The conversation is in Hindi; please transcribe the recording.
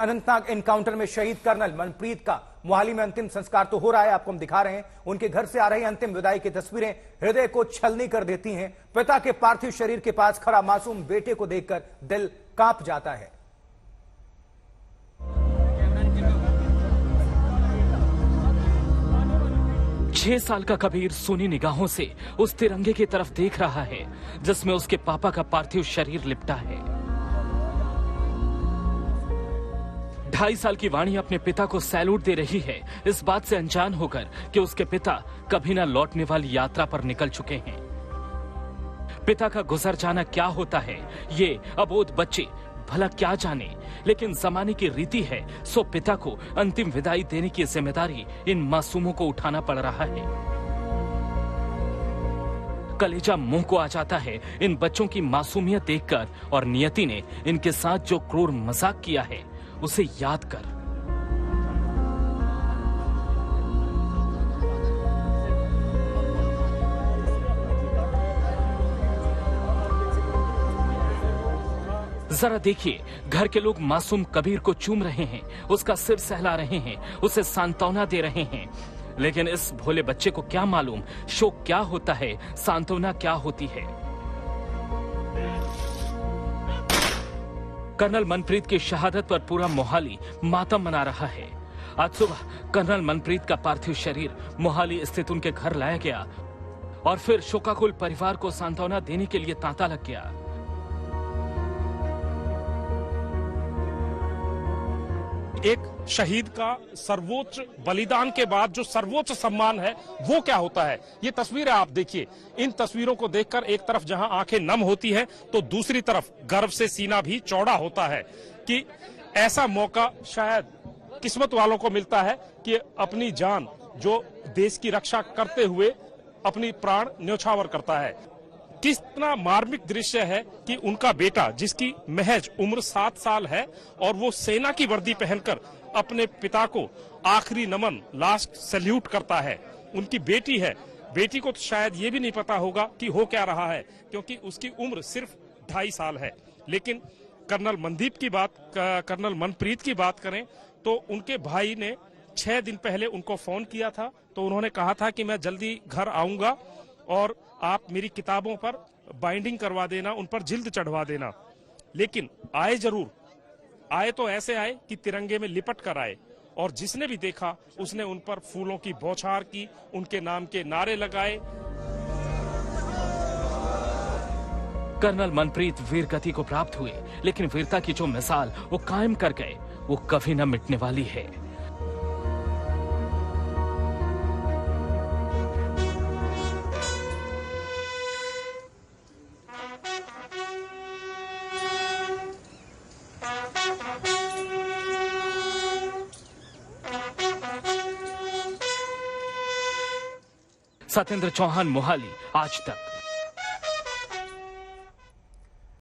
अनंतनाग एनकाउंटर में शहीद कर्नल मनप्रीत का मोहाली में अंतिम संस्कार तो हो रहा है, आपको हम दिखा रहे हैं। उनके घर से आ रही अंतिम विदाई की तस्वीरें हृदय को छलनी कर देती हैं। पिता के पार्थिव शरीर के पास खड़ा मासूम बेटे को देखकर दिल कांप जाता है। छह साल का कबीर सूनी निगाहों से उस तिरंगे की तरफ देख रहा है जिसमें उसके पापा का पार्थिव शरीर लिपटा है। 2.5 साल की वाणी अपने पिता को सैल्यूट दे रही है, इस बात से अनजान होकर कि उसके पिता कभी न लौटने वाली यात्रा पर निकल चुके हैं। पिता का गुजर जाना क्या होता है ये अबोध बच्चे भला क्या जाने, लेकिन जमाने की रीति है, सो पिता को अंतिम विदाई देने की जिम्मेदारी इन मासूमों को उठाना पड़ रहा है। कलेजा मुंह को आ जाता है इन बच्चों की मासूमियत देखकर, और नियति ने इनके साथ जो क्रूर मजाक किया है उसे याद कर। जरा देखिए, घर के लोग मासूम कबीर को चूम रहे हैं, उसका सिर सहला रहे हैं, उसे सांत्वना दे रहे हैं। लेकिन इस भोले बच्चे को क्या मालूम शोक क्या होता है, सांत्वना क्या होती है। कर्नल मनप्रीत की शहादत पर पूरा मोहाली मातम मना रहा है। आज सुबह कर्नल मनप्रीत का पार्थिव शरीर मोहाली स्थित उनके घर लाया गया और फिर शोकाकुल परिवार को सांत्वना देने के लिए तांता लग गया। एक शहीद का सर्वोच्च बलिदान के बाद जो सर्वोच्च सम्मान है वो क्या होता है, ये तस्वीरें आप देखिए। इन तस्वीरों को देखकर एक तरफ जहां आंखें नम होती हैं तो दूसरी तरफ गर्व से सीना भी चौड़ा होता है कि ऐसा मौका शायद किस्मत वालों को मिलता है कि अपनी जान जो देश की रक्षा करते हुए अपनी प्राण न्यौछावर करता है। कितना मार्मिक दृश्य है कि उनका बेटा जिसकी महज उम्र 7 साल है और वो सेना की वर्दी पहनकर अपने पिता को आखिरी नमन, लास्ट सैल्यूट करता है। उनकी बेटी है, बेटी को तो शायद ये भी नहीं पता होगा कि हो क्या रहा है, क्योंकि उसकी उम्र सिर्फ 2.5 साल है। लेकिन कर्नल मनप्रीत की बात करें तो उनके भाई ने 6 दिन पहले उनको फोन किया था, तो उन्होंने कहा था कि मैं जल्दी घर आऊंगा और आप मेरी किताबों पर बाइंडिंग करवा देना, उन पर जिल्द चढ़वा देना। लेकिन आए जरूर, आए तो ऐसे आए कि तिरंगे में लिपट कर आए, और जिसने भी देखा उसने उन पर फूलों की बौछार की, उनके नाम के नारे लगाए। कर्नल मनप्रीत वीर गति को प्राप्त हुए, लेकिन वीरता की जो मिसाल वो कायम कर गए वो कभी न मिटने वाली है। सत्येंद्र चौहान, मोहाली, आज तक।